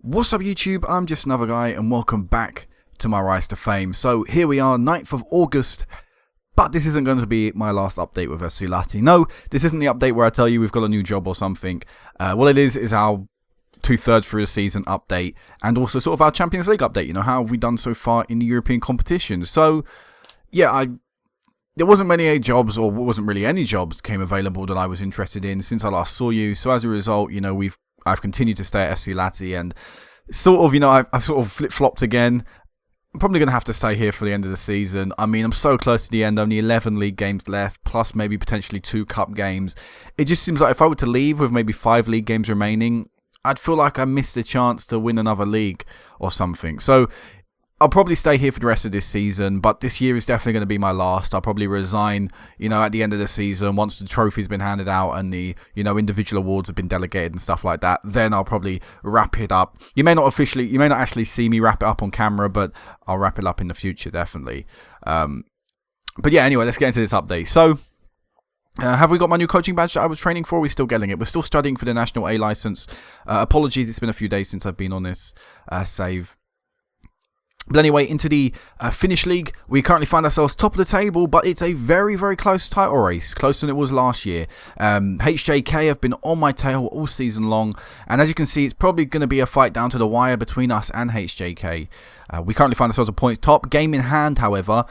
What's up YouTube, I'm just another guy and welcome back to my rise to fame. So here we are, 9th of August, but this isn't going to be my last update with SC Lati. No, this isn't the update where I tell you we've got a new job or something. What it is our 2/3 through the season update and also sort of our Champions League update. You know, how have we done so far in the European competition? So yeah, there wasn't many jobs, or wasn't really any jobs came available that I was interested in since I last saw you. So as a result, you know, I've continued to stay at SC Lati and sort of, you know, I've sort of flip-flopped again. I'm probably going to have to stay here for the end of the season. I mean, I'm so close to the end, only 11 league games left, plus maybe potentially 2 cup games. It just seems like if I were to leave with maybe 5 league games remaining, I'd feel like I missed a chance to win another league or something. So I'll probably stay here for the rest of this season, but this year is definitely going to be my last. I'll probably resign, you know, at the end of the season once the trophy's been handed out and the, you know, individual awards have been delegated and stuff like that. Then I'll probably wrap it up. You may not actually see me wrap it up on camera, but I'll wrap it up in the future, definitely. But yeah, anyway, let's get into this update. So, have we got my new coaching badge that I was training for? We're still getting it. We're still studying for the National A license. Apologies, it's been a few days since I've been on this save. But anyway, into the Finnish League, we currently find ourselves top of the table, but it's a very, very close title race, closer than it was last year. HJK have been on my tail all season long, and as you can see, it's probably going to be a fight down to the wire between us and HJK. We currently find ourselves a point top. Game in hand, however,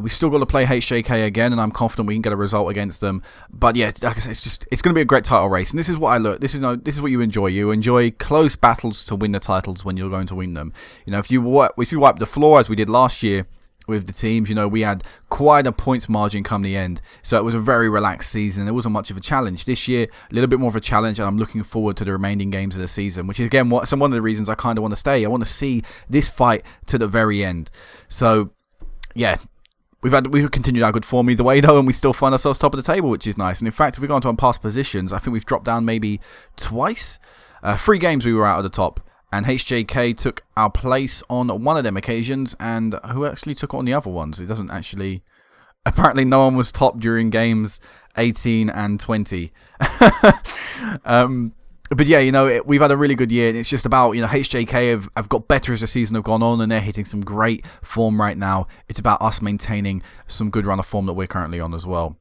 we've still got to play HJK again, and I'm confident we can get a result against them. But yeah, like I said, it's going to be a great title race, and this is what I look. This is what you enjoy. You enjoy close battles to win the titles when you're going to win them. You know, if you wipe the floor as we did last year with the teams, you know, we had quite a points margin come the end, so it was a very relaxed season. There wasn't much of a challenge. This year, a little bit more of a challenge, and I'm looking forward to the remaining games of the season, which is again one of the reasons I kind of want to stay. I want to see this fight to the very end. So yeah, we've continued our good form either way though, and we still find ourselves top of the table, which is nice. And in fact, if we go into our past positions, I think we've dropped down maybe twice. 3 games we were out of the top, and HJK took our place on one of them occasions, and who actually took it on the other ones? It doesn't actually... Apparently no one was top during games 18 and 20. But yeah, you know, we've had a really good year, and it's just about, you know, HJK have got better as the season have gone on, and they're hitting some great form right now. It's about us maintaining some good run of form that we're currently on as well.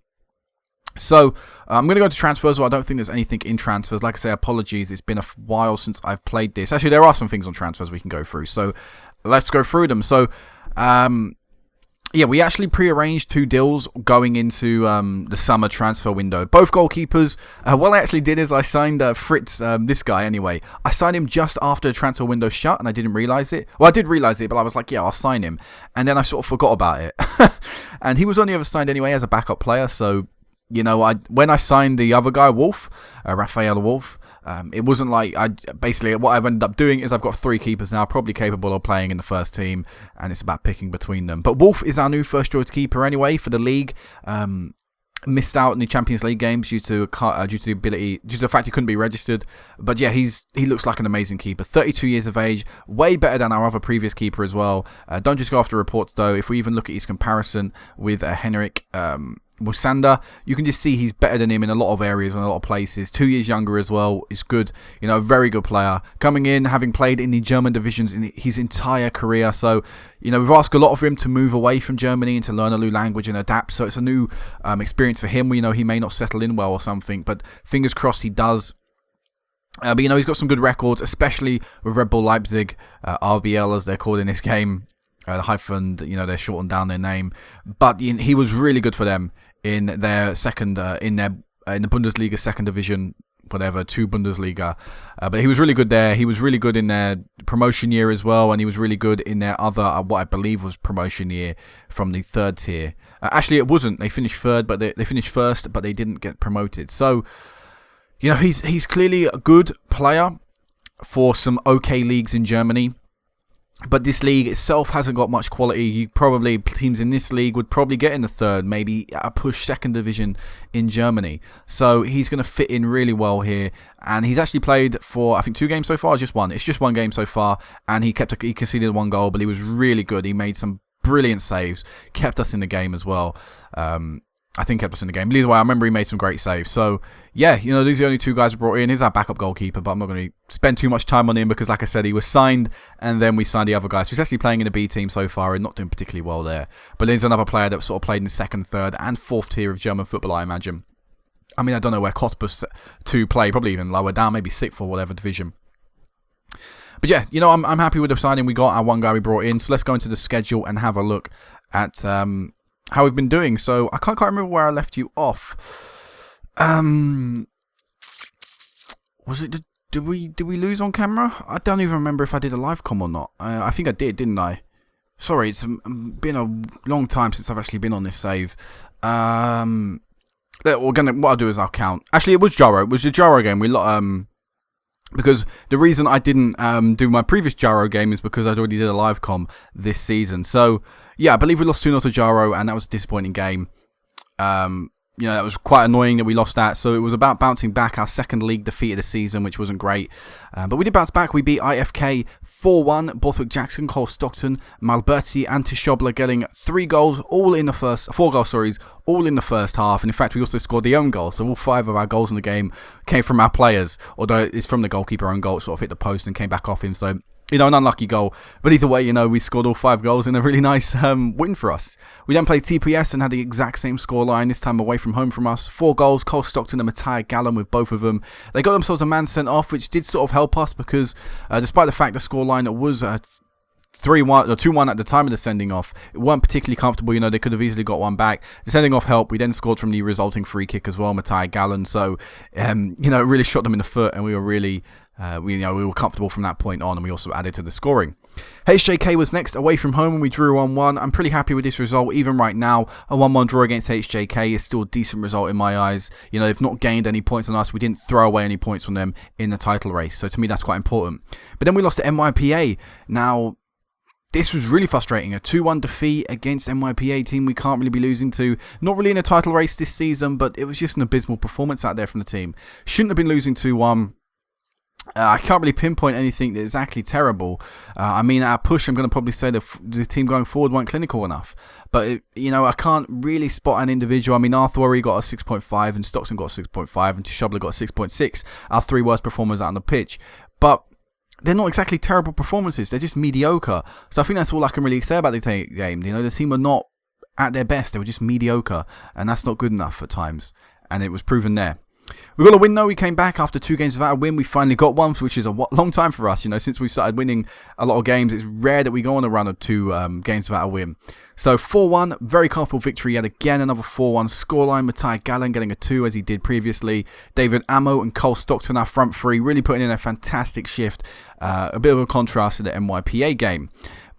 So, I'm going to go to transfers. Well, I don't think there's anything in transfers. Like I say, apologies, it's been a while since I've played this. Actually, there are some things on transfers we can go through. So, let's go through them. So, yeah, we actually pre-arranged 2 deals going into the summer transfer window. Both goalkeepers. What I actually did is I signed Fritz, this guy anyway. I signed him just after the transfer window shut, and I didn't realise it. Well, I did realise it, but I was like, yeah, I'll sign him. And then I sort of forgot about it. And he was only ever signed anyway as a backup player, so... You know, when I signed the other guy, Wolf, Raphael Wolf, it wasn't like basically what I've ended up doing is I've got 3 keepers now, probably capable of playing in the first team, and it's about picking between them. But Wolf is our new first choice keeper anyway for the league. Missed out in the Champions League games due to the fact he couldn't be registered. But yeah, he looks like an amazing keeper. 32 years of age, way better than our other previous keeper as well. Don't just go after reports though. If we even look at his comparison with Henrik Mosander, you can just see he's better than him in a lot of areas and a lot of places. 2 years younger as well. Is good, you know, very good player. Coming in, having played in the German divisions in his entire career. So, you know, we've asked a lot of him to move away from Germany and to learn a new language and adapt. So it's a new experience for him. You know, he may not settle in well or something, but fingers crossed he does. But, you know, he's got some good records, especially with Red Bull Leipzig, RBL as they're called in this game. Hyphen, you know, they're shortened down their name. But he was really good for them in their second, in the Bundesliga second division, whatever, 2 Bundesliga. But he was really good there. He was really good in their promotion year as well, and he was really good in their other, what I believe was promotion year from the 3rd tier. Actually, it wasn't. They finished 3rd, but they finished 1st, but they didn't get promoted. So, you know, he's clearly a good player for some okay leagues in Germany. But this league itself hasn't got much quality. Teams in this league would probably get in the 3rd, maybe a push 2nd division in Germany. So he's going to fit in really well here. And he's actually played for, I think, 2 games so far. It's just 1. It's just 1 game so far. And he conceded 1 goal, but he was really good. He made some brilliant saves, kept us in the game as well. I think kept us in the game. But either way, I remember he made some great saves. So, yeah, you know, these are the only two guys we brought in. He's our backup goalkeeper, but I'm not going to spend too much time on him because, like I said, he was signed, and then we signed the other guys. So he's actually playing in the B team so far and not doing particularly well there. But there's another player that sort of played in the second, third, and fourth tier of German football, I imagine. I mean, I don't know where Cottbus to play, probably even lower down, maybe sixth or whatever division. But yeah, you know, I'm happy with the signing we got, our one guy we brought in. So let's go into the schedule and have a look at how we've been doing. So I can't quite remember where I left you off. Was it? Did we lose on camera? I don't even remember if I did a live com or not. I think I did, didn't I? Sorry, it's been a long time since I've actually been on this save. What I'll do is I'll count. Actually, it was Jaro. It was the Jaro game. Because the reason I didn't do my previous Jaro game is because I'd already did a live com this season. So, yeah, I believe we lost 2-0 to Jaro, and that was a disappointing game. You know, that was quite annoying that we lost that. So it was about bouncing back. Our second league defeat of the season, which wasn't great. But we did bounce back. We beat IFK 4-1. Borthwick Jackson, Cole Stockton, Malberti, and Tischobler getting 4 goals, all in the first half. And in fact, we also scored the own goal. So all 5 of our goals in the game came from our players. Although it's from the goalkeeper own goal. It sort of hit the post and came back off him. So, you know, an unlucky goal. But either way, you know, we scored all 5 goals in a really nice win for us. We then played TPS and had the exact same scoreline, this time away from home from us. 4 goals, Cole Stockton and Matthias Gallen with both of them. They got themselves a man sent off, which did sort of help us because despite the fact the scoreline was 3-1 or 2-1 at the time of the sending off, it weren't particularly comfortable. You know, they could have easily got one back. The sending off helped. We then scored from the resulting free kick as well, Matthias Gallen. So, you know, it really shot them in the foot, and we were really we were comfortable from that point on, and we also added to the scoring. HJK was next, away from home, and we drew 1-1. I'm pretty happy with this result. Even right now, a 1-1 draw against HJK is still a decent result in my eyes. You know, they've not gained any points on us. We didn't throw away any points from them in the title race. So to me, that's quite important. But then we lost to NYPA. Now, this was really frustrating. A 2-1 defeat against NYPA team we can't really be losing to. Not really in a title race this season, but it was just an abysmal performance out there from the team. Shouldn't have been losing 2-1. I can't really pinpoint anything that's exactly terrible. I mean, at a push, I'm going to probably say the team going forward weren't clinical enough. But, you know, I can't really spot an individual. I mean, Arthur got a 6.5 and Stockton got a 6.5 and Tischobler got a 6.6. Our 3 worst performers out on the pitch. But they're not exactly terrible performances. They're just mediocre. So I think that's all I can really say about the game. You know, the team were not at their best. They were just mediocre. And that's not good enough at times. And it was proven there. We got a win though. We came back after 2 games without a win. We finally got one, which is a long time for us. You know, since we started winning a lot of games, it's rare that we go on a run of 2 games without a win. So 4-1, very comfortable victory yet again. Another 4-1 scoreline. Matthias Gallen getting a 2 as he did previously. David Ammo and Cole Stockton, our front 3, really putting in a fantastic shift. A bit of a contrast to the NYPA game.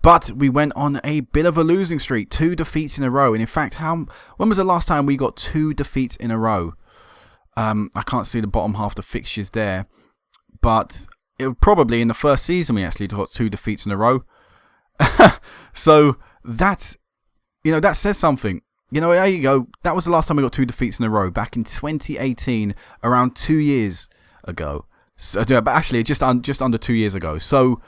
But we went on a bit of a losing streak. 2 defeats in a row. And in fact, when was the last time we got 2 defeats in a row? I can't see the bottom half of the fixtures there, but it was probably in the first season we actually got 2 defeats in a row. So that's, you know, that says something. You know, there you go. That was the last time we got 2 defeats in a row back in 2018, around 2 years ago. So, but actually, just under 2 years ago. So,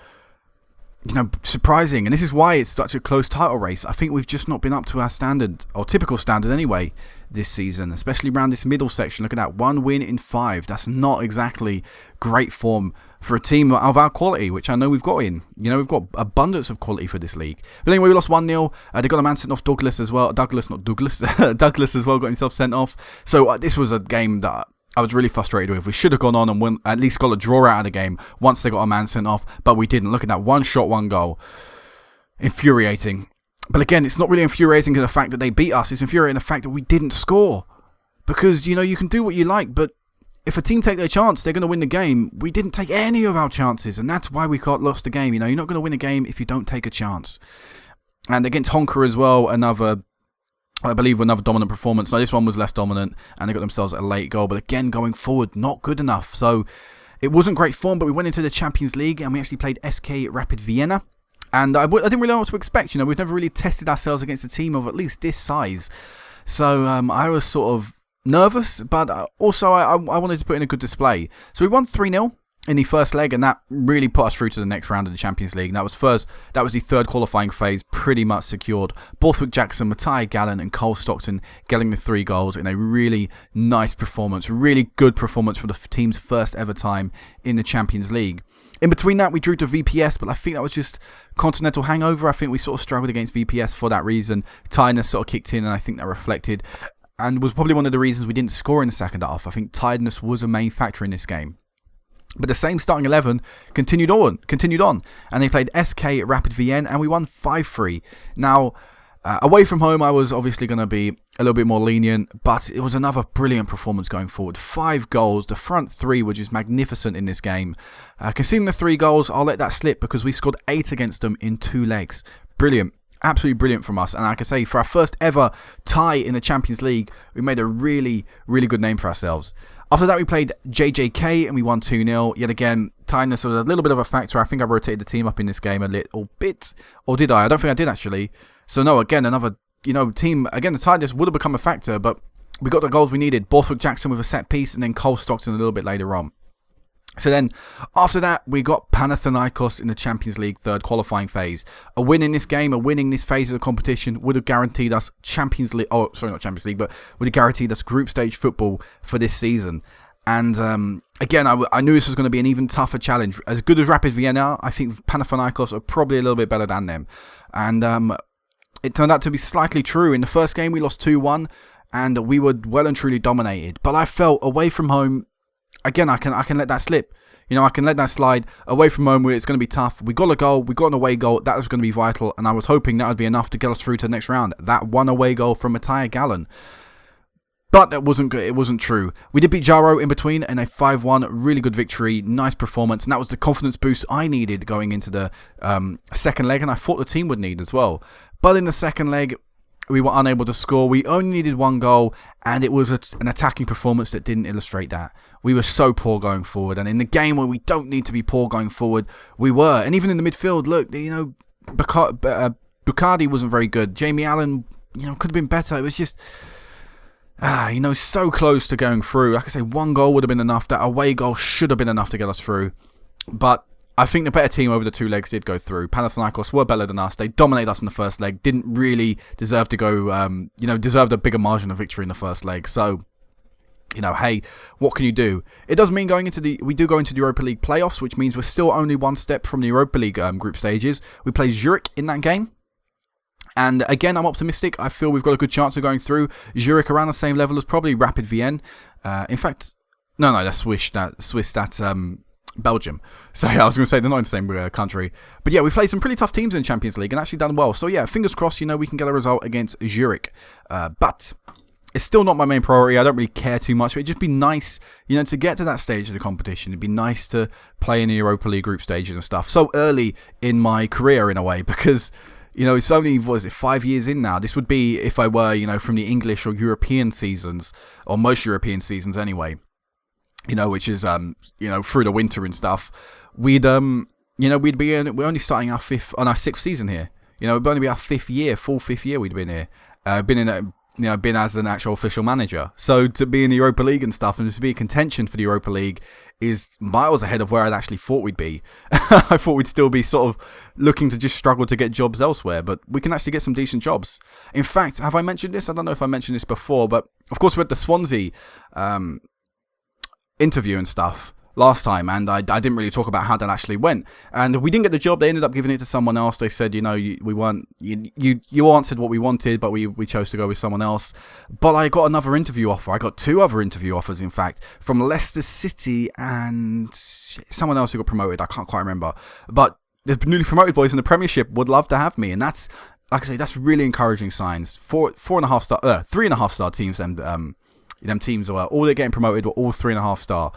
you know, surprising. And this is why it's such a close title race. I think we've just not been up to our standard, or typical standard anyway, this season, especially around this middle section. Look at that, 1 win in 5. That's not exactly great form for a team of our quality, which I know we've got in. You know, we've got abundance of quality for this league. But anyway, we lost 1-0. They got a man sent off, Douglas as well. Douglas as well got himself sent off. So this was a game that I was really frustrated with. We should have gone on and at least got a draw out of the game once they got a man sent off, but we didn't. Look at that, 1 shot, 1 goal. Infuriating. But again, it's not really infuriating the fact that they beat us. It's infuriating the fact that we didn't score. Because, you know, you can do what you like, but if a team take their chance, they're going to win the game. We didn't take any of our chances, and that's why we lost the game. You know, you're not going to win a game if you don't take a chance. And against Honker as well, another dominant performance. Now, this one was less dominant, and they got themselves a late goal. But again, going forward, not good enough. So it wasn't great form, but we went into the Champions League, and we actually played SK Rapid Vienna. And I didn't really know what to expect. You know, we've never really tested ourselves against a team of at least this size. So I was sort of nervous, but also I wanted to put in a good display. So we won 3-0. in the first leg, and that really put us through to the next round of the Champions League. And that was the third qualifying phase, pretty much secured. Borthwick Jackson, Matthias Gallen and Cole Stockton getting the 3 goals in a really nice performance, really good performance for the team's first ever time in the Champions League. In between that, we drew to VPS, but I think that was just continental hangover. I think we sort of struggled against VPS for that reason. Tiredness sort of kicked in, and I think that reflected and was probably one of the reasons we didn't score in the second half. I think tiredness was a main factor in this game. But the same starting 11 continued on, and they played SK at Rapid Vienna, and we won 5-3. Now, away from home, I was obviously going to be a little bit more lenient, but it was another brilliant performance going forward. 5 goals, the front 3 were just magnificent in this game. Conceding the 3 goals, I'll let that slip because we scored 8 against them in 2 legs. Brilliant. Absolutely brilliant from us. And like I say, for our first ever tie in the Champions League, we made a really, really good name for ourselves. After that, we played JJK and we won 2-0. Yet again, tiredness was a little bit of a factor. I think I rotated the team up in this game a little bit. Or did I? I don't think I did, actually. So no, again, another team. Again, the tiredness would have become a factor, but we got the goals we needed. Borthwick Jackson with a set piece, and then Cole Stockton a little bit later on. So then, after that, we got Panathinaikos in the Champions League third qualifying phase. A win in this game, a win in this phase of the competition would have guaranteed us Champions League. Oh, sorry, not Champions League, but would have guaranteed us group stage football for this season. And again, I knew this was going to be an even tougher challenge. As good as Rapid Vienna, I think Panathinaikos are probably a little bit better than them. And it turned out to be slightly true. In the first game, we lost 2-1, and we were well and truly dominated. But I felt away from home. Again, I can let that slip. I can let that slide. Away from home, where it's going to be tough. We got a goal. We got an away goal. That was going to be vital. And I was hoping that would be enough to get us through to the next round. That one away goal from Matthias Gallen. But that wasn't good. It wasn't true. We did beat Jaro in between in a 5-1. Really good victory. Nice performance. And that was the confidence boost I needed going into the second leg. And I thought the team would need as well. But in the second leg, we were unable to score. We only needed 1 goal, and it was an attacking performance that didn't illustrate that. We were so poor going forward, and in the game where we don't need to be poor going forward, we were. And even in the midfield, look, Bucardi wasn't very good. Jamie Allen, could have been better. It was just, so close to going through. Like I say, 1 goal would have been enough. That away goal should have been enough to get us through. But I think the better team over the 2 legs did go through. Panathinaikos were better than us. They dominated us in the first leg. Didn't really deserve to go, deserved a bigger margin of victory in the first leg. So, hey, what can you do? It does mean we do go into the Europa League playoffs, which means we're still only 1 step from the Europa League group stages. We play Zurich in that game. And again, I'm optimistic. I feel we've got a good chance of going through. Zurich around the same level as probably Rapid Vienna. In fact, no, that's Swiss. That's Belgium. So yeah, I was going to say they're not in the same country. But yeah, we've played some pretty tough teams in the Champions League and actually done well. So yeah, fingers crossed, we can get a result against Zurich. But it's still not my main priority. I don't really care too much. But it'd just be nice, to get to that stage of the competition. It'd be nice to play in the Europa League group stages and stuff so early in my career in a way, because it's only, 5 years in now. This would be if I were, from the English or European seasons, or most European seasons anyway. Which is, through the winter and stuff, we'd be we're only starting our 6th season here. It'd only be our 5th year we'd been here. Been as an actual official manager. So to be in the Europa League and stuff, and to be in contention for the Europa League is miles ahead of where I'd actually thought we'd be. I thought we'd still be sort of looking to just struggle to get jobs elsewhere, but we can actually get some decent jobs. In fact, have I mentioned this? I don't know if I mentioned this before, but of course we had the Swansea interview and stuff last time, and I didn't really talk about how that actually went, and we didn't get the job. They ended up giving it to someone else. They said, you answered what we wanted, but we chose to go with someone else. But I got another interview offer. I got 2 other interview offers, in fact, from Leicester City and someone else who got promoted. I can't quite remember, but the newly promoted boys in the Premiership would love to have me, and that's, like I say, that's really encouraging signs. 3.5 star teams, and them teams were all they're getting promoted were all 3.5 star.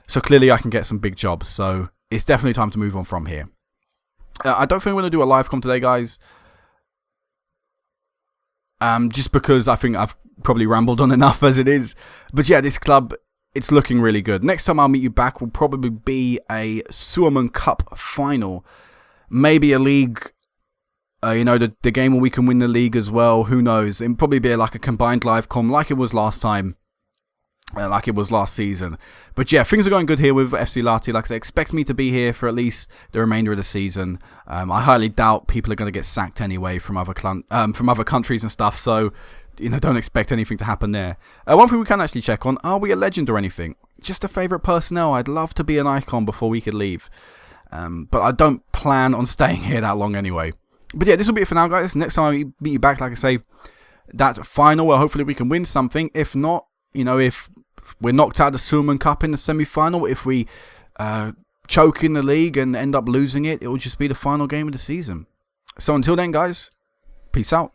So clearly I can get some big jobs. So it's definitely time to move on from here. I don't think I'm going to do a live com today, guys. Just because I think I've probably rambled on enough as it is. But yeah, this club, it's looking really good. Next time I'll meet you back will probably be a Suaman Cup final. Maybe a league, the game where we can win the league as well. Who knows? It'll probably be like a combined live com like it was last time. like it was last season. But yeah, things are going good here with FC Lahti. Like I said, expect me to be here for at least the remainder of the season. I highly doubt people are going to get sacked anyway from other countries and stuff. So, don't expect anything to happen there. One thing we can actually check on: are we a legend or anything? Just a favourite personnel. I'd love to be an icon before we could leave, but I don't plan on staying here that long anyway. But yeah, this will be it for now, guys. Next time I meet you back, like I say, that final where hopefully we can win something. If not, if we're knocked out of the Sulman Cup in the semi-final, if we choke in the league and end up losing it, it will just be the final game of the season. So until then, guys, peace out.